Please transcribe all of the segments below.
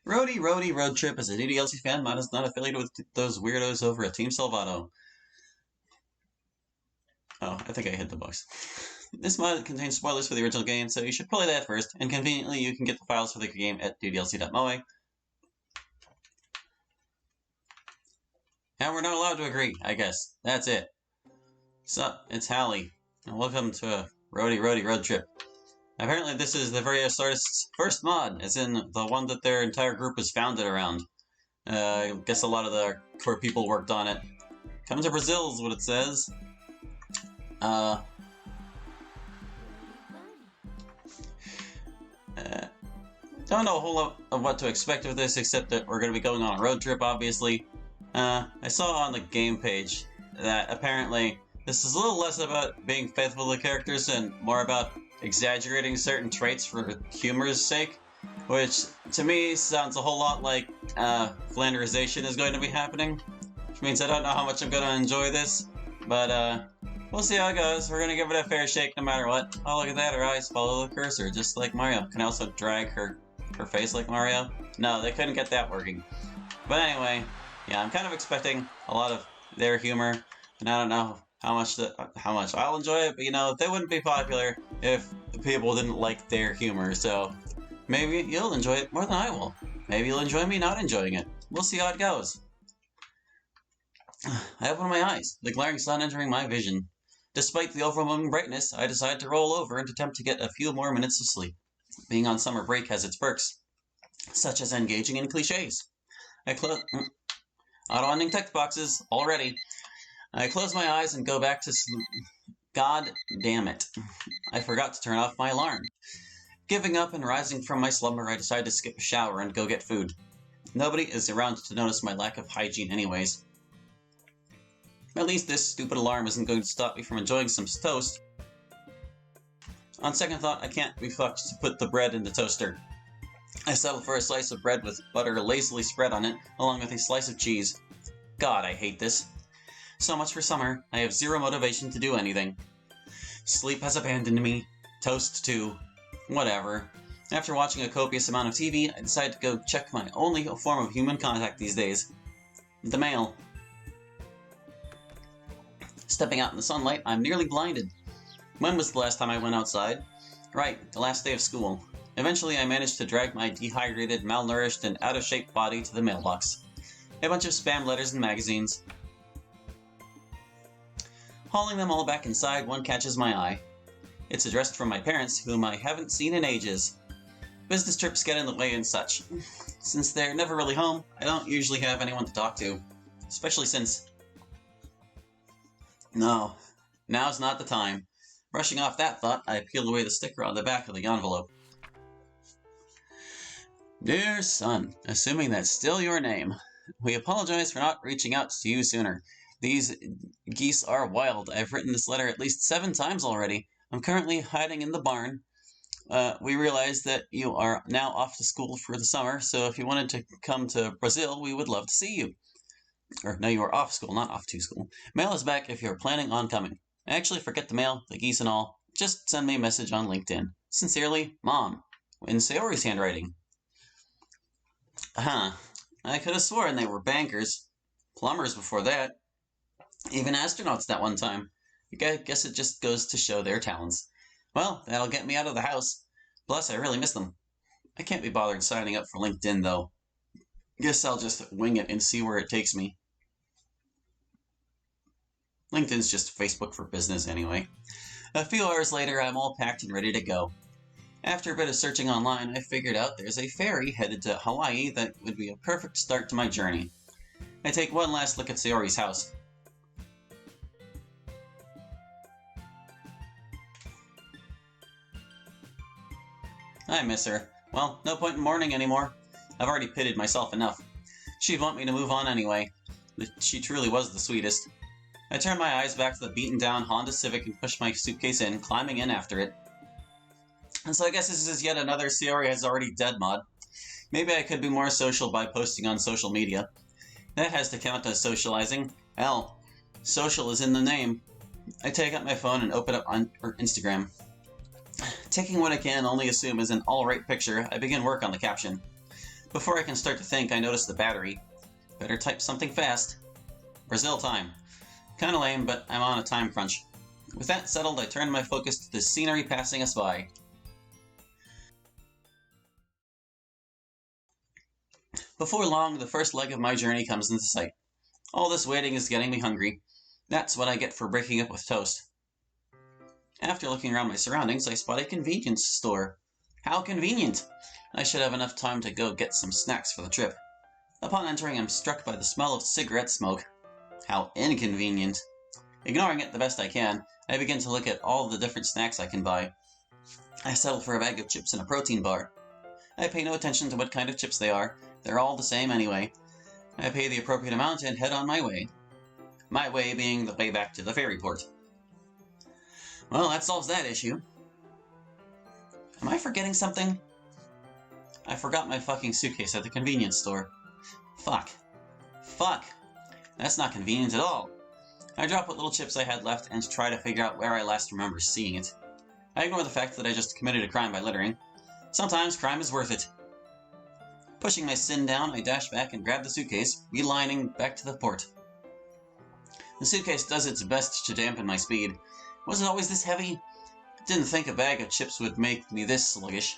Roady Roady Road Trip is a DDLC fan mod is not affiliated with those weirdos over at Team Salvato. Oh, I think I hit the box. This mod contains spoilers for the original game, so you should play that first, and conveniently you can get the files for the game at ddlc.moe. And we're not allowed to agree, I guess. That's it. Sup, it's Hallie, and welcome to a Roady Roady Road Trip. Apparently this is the various artists' first mod, as in the one that their entire group is founded around. I guess a lot of the core people worked on it. Come to Brazil is what it says. Don't know a whole lot of what to expect with this, except that we're going to be going on a road trip, obviously. I saw on the game page that apparently this is a little less about being faithful to the characters and more about exaggerating certain traits for humor's sake, which to me sounds a whole lot like Flanderization is going to be happening, which means I don't know how much I'm going to enjoy this, but we'll see how it goes. We're going to give it a fair shake no matter what. Oh, look at that, her eyes follow the cursor, just like Mario. Can I also drag her face like Mario? No, they couldn't get that working. But anyway, yeah, I'm kind of expecting a lot of their humor, and I don't know how much I'll enjoy it, but you know, they wouldn't be popular if people didn't like their humor, so maybe you'll enjoy it more than I will. Maybe you'll enjoy me not enjoying it. We'll see how it goes. I open my eyes, the glaring sun entering my vision. Despite the overwhelming brightness, I decide to roll over and attempt to get a few more minutes of sleep. Being on summer break has its perks, such as engaging in cliches. Auto-ending text boxes, already. I close my eyes and go back to sleep. God damn it. I forgot to turn off my alarm. Giving up and rising from my slumber, I decide to skip a shower and go get food. Nobody is around to notice my lack of hygiene anyways. At least this stupid alarm isn't going to stop me from enjoying some toast. On second thought, I can't be fucked to put the bread in the toaster. I settle for a slice of bread with butter lazily spread on it, along with a slice of cheese. God, I hate this. So much for summer. I have zero motivation to do anything. Sleep has abandoned me. Toast too. Whatever. After watching a copious amount of TV, I decide to go check my only form of human contact these days. The mail. Stepping out in the sunlight, I'm nearly blinded. When was the last time I went outside? Right, the last day of school. Eventually, I managed to drag my dehydrated, malnourished, and out-of-shape body to the mailbox. A bunch of spam letters and magazines. Hauling them all back inside, one catches my eye. It's addressed from my parents, whom I haven't seen in ages. Business trips get in the way and such. Since they're never really home, I don't usually have anyone to talk to. Especially since... No, now's not the time. Brushing off that thought, I peel away the sticker on the back of the envelope. Dear son, assuming that's still your name, we apologize for not reaching out to you sooner. These geese are wild. I've written this letter at least 7 times already. I'm currently hiding in the barn. We realize that you are now off to school for the summer, so if you wanted to come to Brazil, we would love to see you. Or, no, you are off school, not off to school. Mail us back if you're planning on coming. Actually, forget the mail, the geese and all. Just send me a message on LinkedIn. Sincerely, Mom. In Sayori's handwriting. Huh. I could have sworn they were bankers. Plumbers before that. Even astronauts that one time. I guess it just goes to show their talents. Well, that'll get me out of the house. Plus, I really miss them. I can't be bothered signing up for LinkedIn, though. Guess I'll just wing it and see where it takes me. LinkedIn's just Facebook for business anyway. A few hours later, I'm all packed and ready to go. After a bit of searching online, I figured out there's a ferry headed to Hawaii that would be a perfect start to my journey. I take one last look at Sayori's house. I miss her. Well, no point in mourning anymore. I've already pitted myself enough. She'd want me to move on anyway. She truly was the sweetest. I turn my eyes back to the beaten-down Honda Civic and push my suitcase in, climbing in after it. And so I guess this is yet another Sayori has already dead mod. Maybe I could be more social by posting on social media. That has to count as socializing. Hell, social is in the name. I take out my phone and open up on Instagram. Taking what I can only assume is an alright picture, I begin work on the caption. Before I can start to think, I notice the battery. Better type something fast. Brazil time. Kinda lame, but I'm on a time crunch. With that settled, I turn my focus to the scenery passing us by. Before long, the first leg of my journey comes into sight. All this waiting is getting me hungry. That's what I get for breaking up with toast. After looking around my surroundings, I spot a convenience store. How convenient! I should have enough time to go get some snacks for the trip. Upon entering, I'm struck by the smell of cigarette smoke. How inconvenient. Ignoring it the best I can, I begin to look at all the different snacks I can buy. I settle for a bag of chips and a protein bar. I pay no attention to what kind of chips they are. They're all the same anyway. I pay the appropriate amount and head on my way. My way being the way back to the ferry port. Well, that solves that issue. Am I forgetting something? I forgot my fucking suitcase at the convenience store. Fuck. That's not convenient at all. I drop what little chips I had left and try to figure out where I last remember seeing it. I ignore the fact that I just committed a crime by littering. Sometimes crime is worth it. Pushing my sin down, I dash back and grab the suitcase, beelining back to the port. The suitcase does its best to dampen my speed. Was it always this heavy? Didn't think a bag of chips would make me this sluggish.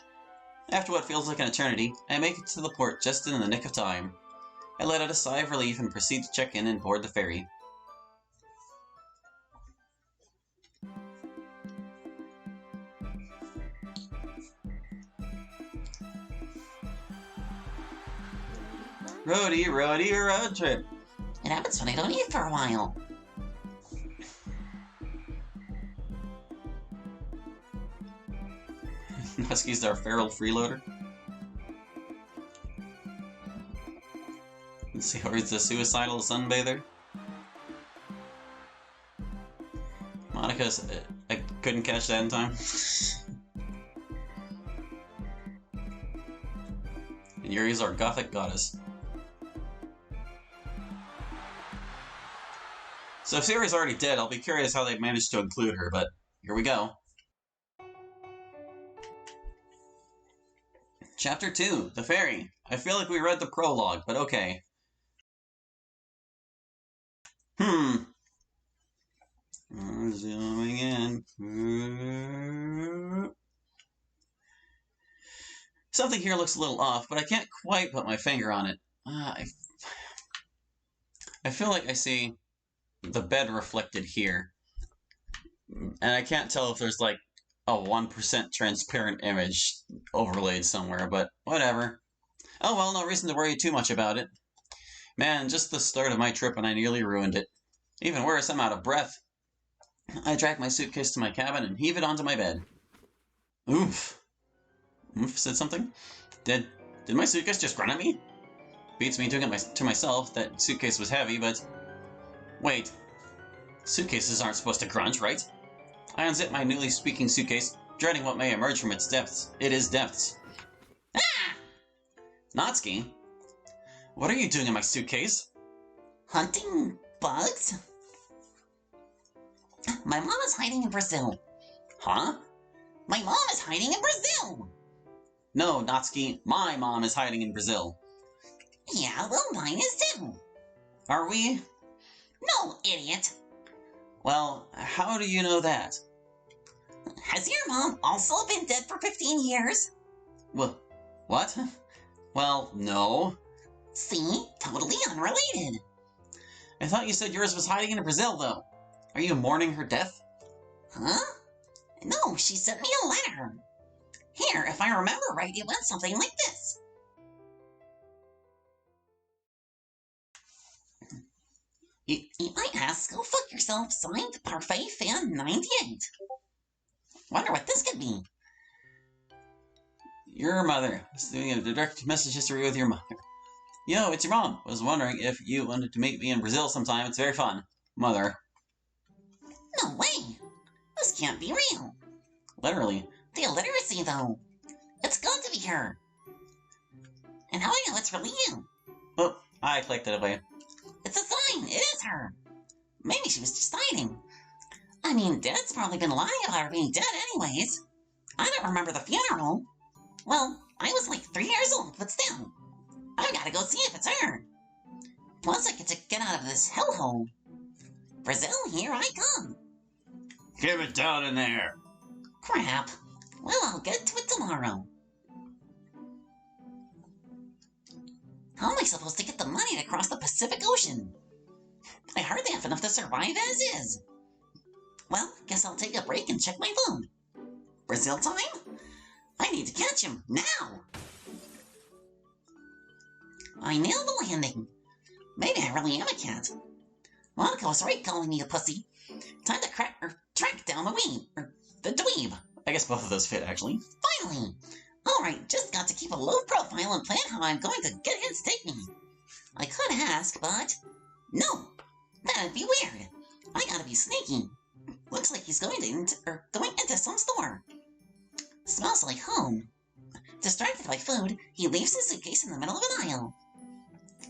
After what feels like an eternity, I make it to the port just in the nick of time. I let out a sigh of relief and proceed to check in and board the ferry. Roady Roady road trip. It happens when I don't eat for a while. Husky's our feral freeloader. Let's see, or he's a suicidal sunbather. Monica's... I couldn't catch that in time. And Yuri's our gothic goddess. So if Siri's already dead, I'll be curious how they managed to include her, but here we go. Chapter 2, The Ferry. I feel like we read the prologue, but okay. Zooming in. Something here looks a little off, but I can't quite put my finger on it. I feel like I see the bed reflected here. And I can't tell if there's like a 1% transparent image overlaid somewhere, but whatever. Oh well, no reason to worry too much about it. Man, just the start of my trip and I nearly ruined it. Even worse, I'm out of breath. I drag my suitcase to my cabin and heave it onto my bed. Oof. Oof said something? Did my suitcase just run at me? Beats me doing it to myself. That suitcase was heavy, but... Wait. Suitcases aren't supposed to grunge, right? I unzip my newly squeaking suitcase, dreading what may emerge from its depths. It is depths. Ah! Natsuki? What are you doing in my suitcase? Hunting bugs? My mom is hiding in Brazil. Huh? My mom is hiding in Brazil! No, Natsuki, my mom is hiding in Brazil. Yeah, well, mine is too. Are we? No, idiot. Well, how do you know that? Has your mom also been dead for 15 years? Well, what? Well, no. See? Totally unrelated. I thought you said yours was hiding in Brazil, though. Are you mourning her death? Huh? No, she sent me a letter. Here, if I remember right, it went something like this. Eat my ass, go fuck yourself, signed Parfait Fan 98. Wonder what this could be. Your mother. Is doing a direct message history with your mother. Yo, it's your mom. Was wondering if you wanted to meet me in Brazil sometime. It's very fun. Mother. No way. This can't be real. Literally. The illiteracy, though. It's got to be her. And how do I know it's really you? Oh, I clicked it away. It's a sign. It is her. Maybe she was just hiding. I mean, Dad's probably been lying about her being dead anyways. I don't remember the funeral. Well, I was like 3 years old, but still. I've gotta go see if it's her. Plus, I get to get out of this hellhole. Brazil, here I come. Give it down in there. Crap. Well, I'll get to it tomorrow. How am I supposed to get the money to cross the Pacific Ocean? I hardly have enough to survive as is. Well, guess I'll take a break and check my phone. Brazil time? I need to catch him, now! I nailed the landing. Maybe I really am a cat. Monica was right calling me a pussy. Time to track down the dweeb. I guess both of those fit, actually. Finally! Alright, just got to keep a low profile and plan how I'm going to get him to take me. I could ask, but... No! That'd be weird. I gotta be sneaky. Looks like he's going into some store. Smells like home. Distracted by food, he leaves his suitcase in the middle of an aisle.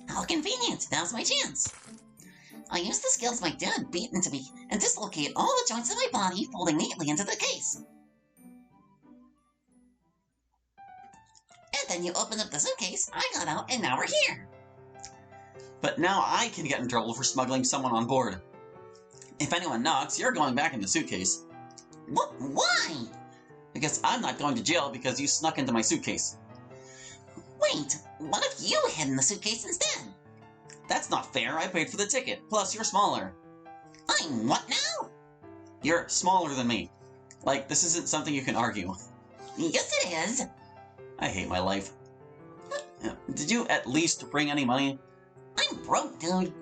How convenient, now's my chance. I use the skills my dad beat into me and dislocate all the joints of my body, folding neatly into the case. And then you open up the suitcase, I got out, and now we're here. But now I can get in trouble for smuggling someone on board. If anyone knocks, you're going back in the suitcase. Why? Because I'm not going to jail because you snuck into my suitcase. Wait, what if you hid in the suitcase instead? That's not fair, I paid for the ticket, plus you're smaller. I'm what now? You're smaller than me. Like, this isn't something you can argue. Yes it is. I hate my life. Did you at least bring any money? I'm broke, dude.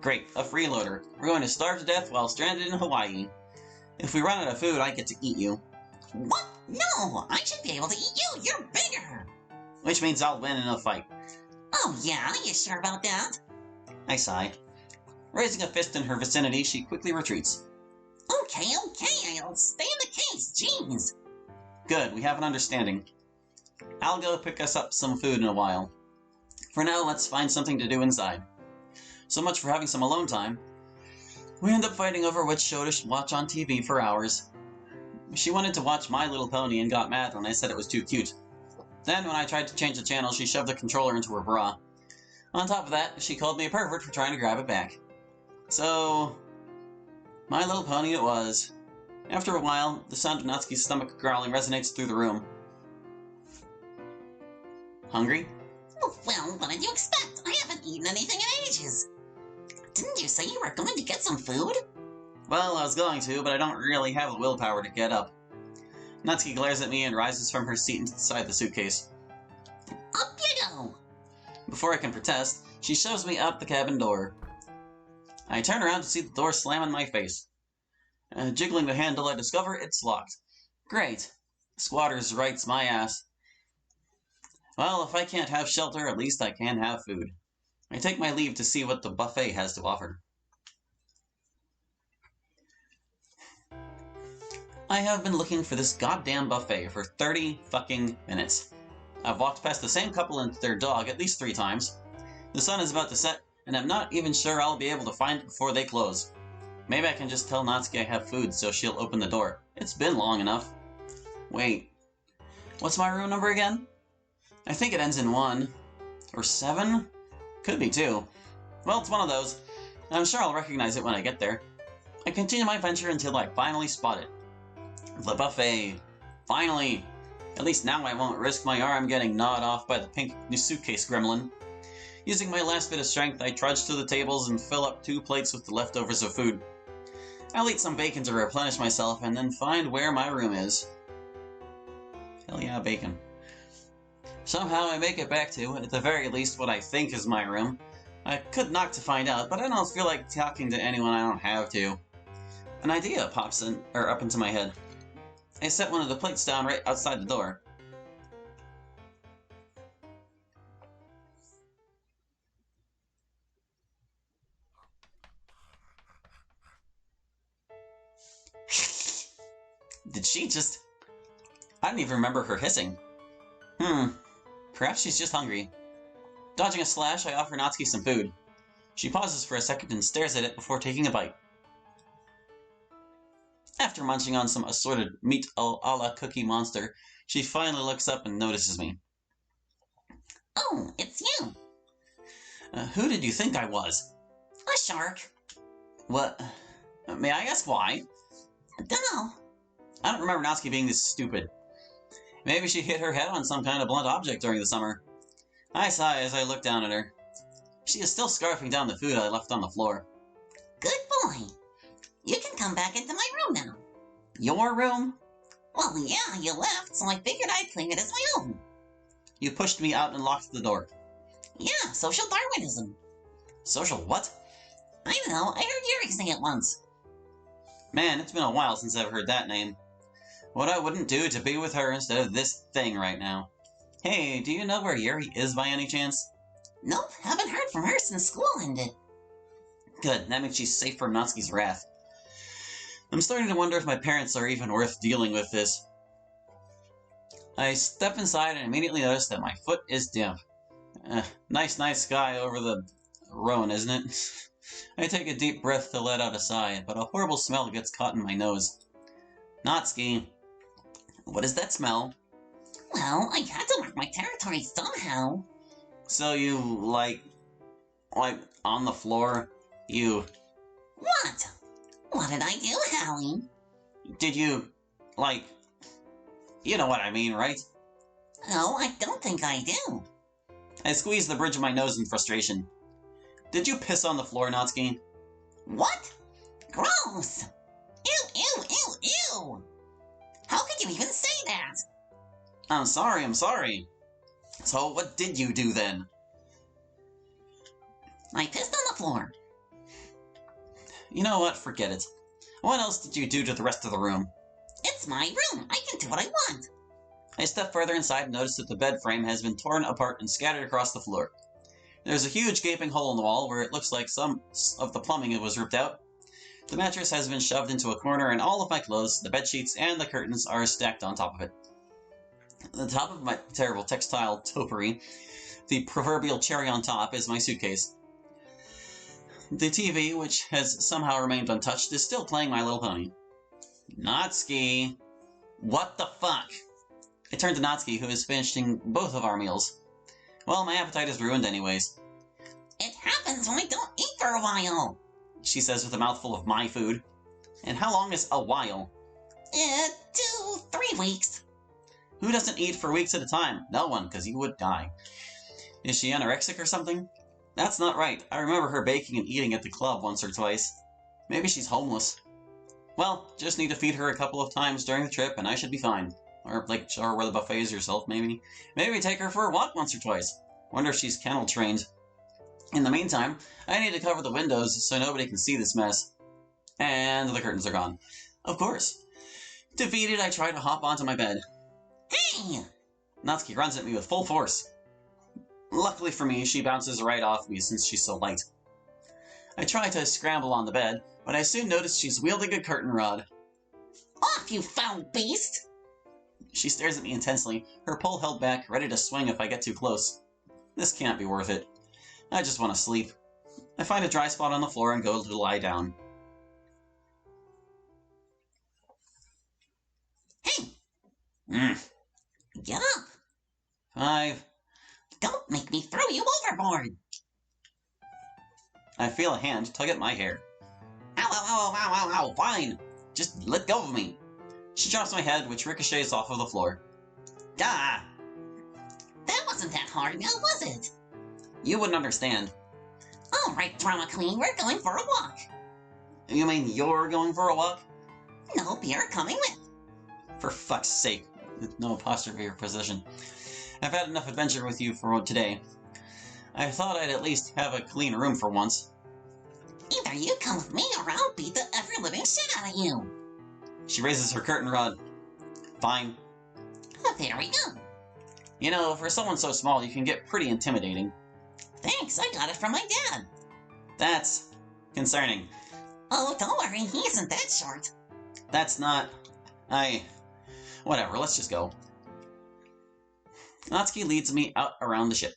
Great, a freeloader. We're going to starve to death while stranded in Hawaii. If we run out of food, I get to eat you. What? No, I should be able to eat you. You're bigger. Which means I'll win in a fight. Oh yeah, you sure about that? I sigh. Raising a fist in her vicinity, she quickly retreats. Okay, I'll stay in the case, jeez. Good, we have an understanding. I'll go pick us up some food in a while. For now, let's find something to do inside. So much for having some alone time. We end up fighting over which show to watch on TV for hours. She wanted to watch My Little Pony and got mad when I said it was too cute. Then, when I tried to change the channel, she shoved the controller into her bra. On top of that, she called me a pervert for trying to grab it back. So... My Little Pony it was. After a while, the sound of Natsuki's stomach growling resonates through the room. Hungry? Well, what did you expect? I haven't eaten anything in ages. Didn't you say you were going to get some food? Well, I was going to, but I don't really have the willpower to get up. Natsuki glares at me and rises from her seat inside the suitcase. Up you go! Before I can protest, she shoves me out the cabin door. I turn around to see the door slam in my face. Jiggling the handle, I discover it's locked. Great. Squatters' rights my ass. Well, if I can't have shelter, at least I can have food. I take my leave to see what the buffet has to offer. I have been looking for this goddamn buffet for 30 fucking minutes. I've walked past the same couple and their dog at least 3 times. The sun is about to set, and I'm not even sure I'll be able to find it before they close. Maybe I can just tell Natsuki I have food so she'll open the door. It's been long enough. Wait. What's my room number again? I think it ends in 1. Or 7? Could be 2. Well, it's one of those. I'm sure I'll recognize it when I get there. I continue my venture until I finally spot it. The buffet. Finally! At least now I won't risk my arm getting gnawed off by the pink suitcase gremlin. Using my last bit of strength, I trudge to the tables and fill up 2 plates with the leftovers of food. I'll eat some bacon to replenish myself and then find where my room is. Hell yeah, bacon. Somehow I make it back to, at the very least, what I think is my room. I could knock to find out, but I don't feel like talking to anyone I don't have to. An idea pops up into my head. I set one of the plates down right outside the door. Did she just... I don't even remember her hissing. Perhaps she's just hungry. Dodging a slash, I offer Natsuki some food. She pauses for a second and stares at it before taking a bite. After munching on some assorted meat a la Cookie Monster, she finally looks up and notices me. Oh, it's you. Who did you think I was? A shark. What? May I ask why? Dunno. I don't remember Natsuki being this stupid. Maybe she hit her head on some kind of blunt object during the summer. I sigh as I look down at her. She is still scarfing down the food I left on the floor. Good boy. You can come back into my room now. Your room? Well, yeah, you left, so I figured I'd claim it as my own. You pushed me out and locked the door. Yeah, social Darwinism. Social what? I don't know, I heard Yuri sing it once. Man, it's been a while since I've heard that name. What I wouldn't do to be with her instead of this thing right now. Hey, do you know where Yuri is by any chance? Nope, haven't heard from her since school ended. Good, that means she's safe from Natsuki's wrath. I'm starting to wonder if my parents are even worth dealing with this. I step inside and immediately notice that my foot is damp. Nice night sky over the Rhone, isn't it? I take a deep breath to let out a sigh, but a horrible smell gets caught in my nose. Natsuki, what is that smell? Well, I had to mark my territory somehow. So you, like, on the floor, you... What? What did I do, Hallie? Did you, like... You know what I mean, right? Oh, I don't think I do. I squeeze the bridge of my nose in frustration. Did you piss on the floor, Natsuki? What? Gross! Ew, ew, ew, ew! How could you even say that? I'm sorry. So what did you do then? I pissed on the floor. You know what? Forget it. What else did you do to the rest of the room? It's my room. I can do what I want. I step further inside and notice that the bed frame has been torn apart and scattered across the floor. There's a huge gaping hole in the wall where it looks like some of the plumbing was ripped out. The mattress has been shoved into a corner and all of my clothes, the bedsheets, and the curtains are stacked on top of it. The top of my terrible textile topiary, the proverbial cherry on top, is my suitcase. The TV, which has somehow remained untouched, is still playing My Little Pony. Natsuki! What the fuck? I turn to Natsuki, who is finishing both of our meals. Well, my appetite is ruined anyways. It happens when I don't eat for a while, She says with a mouthful of my food. And how long is a while? 2, 3 weeks. Who doesn't eat for weeks at a time? No one, because you would die. Is she anorexic or something? That's not right. I remember her baking and eating at the club once or twice. Maybe she's homeless. Well, just need to feed her a couple of times during the trip and I should be fine. Or, like, show her where the buffet is yourself, maybe. Maybe take her for a walk once or twice. Wonder if she's kennel trained. In the meantime, I need to cover the windows so nobody can see this mess. And the curtains are gone. Of course. Defeated, I try to hop onto my bed. Hey! Natsuki runs at me with full force. Luckily for me, she bounces right off me since she's so light. I try to scramble on the bed, but I soon notice she's wielding a curtain rod. Off, you foul beast! She stares at me intensely, her pole held back, ready to swing if I get too close. This can't be worth it. I just want to sleep. I find a dry spot on the floor and go to lie down. Hey! Get up! 5. Don't make me throw you overboard! I feel a hand tug at my hair. Ow, ow, ow, ow, ow, ow! Fine! Just let go of me! She drops my head, which ricochets off of the floor. Ah! That wasn't that hard now, was it? You wouldn't understand. Alright, drama queen, we're going for a walk. You mean you're going for a walk? Nope, you're coming with. For fuck's sake. No apostrophe or position. I've had enough adventure with you for today. I thought I'd at least have a clean room for once. Either you come with me or I'll beat the ever-living shit out of you. She raises her curtain rod. Fine. There we go. You know, for someone so small, you can get pretty intimidating. Thanks, I got it from my dad. That's concerning. Oh, don't worry, he isn't that short. That's not... Whatever, let's just go. Natsuki leads me out around the ship.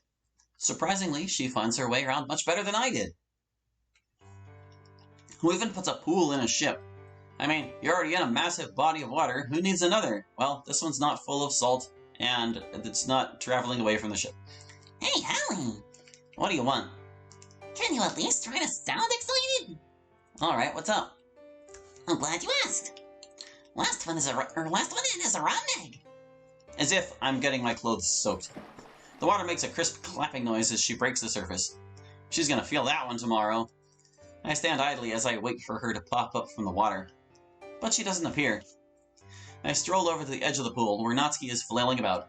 Surprisingly, she finds her way around much better than I did. Who even puts a pool in a ship? I mean, you're already in a massive body of water, who needs another? Well, this one's not full of salt, and it's not traveling away from the ship. Hey, Hallie! What do you want? Can you at least try to sound excited? Alright, what's up? I'm glad you asked. Last one in is a rotten egg. As if I'm getting my clothes soaked. The water makes a crisp clapping noise as she breaks the surface. She's gonna feel that one tomorrow. I stand idly as I wait for her to pop up from the water. But she doesn't appear. I stroll over to the edge of the pool, where Natsuki is flailing about.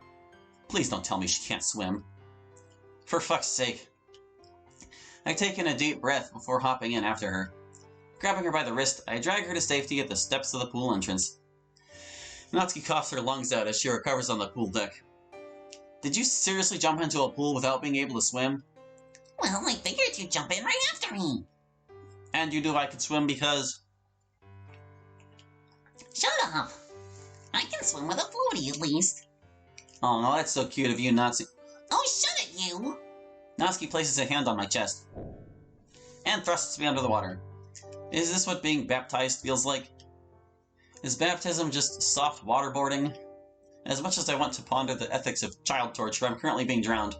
Please don't tell me she can't swim. For fuck's sake. I take in a deep breath before hopping in after her. Grabbing her by the wrist, I drag her to safety at the steps of the pool entrance. Natsuki coughs her lungs out as she recovers on the pool deck. Did you seriously jump into a pool without being able to swim? Well, I figured you'd jump in right after me. And you knew I could swim because... Shut up. I can swim with a floaty at least. Oh, no, that's so cute of you, Natsuki. Oh, shut it, you! Natsuki places a hand on my chest and thrusts me under the water. Is this what being baptized feels like? Is baptism just soft waterboarding? As much as I want to ponder the ethics of child torture, I'm currently being drowned.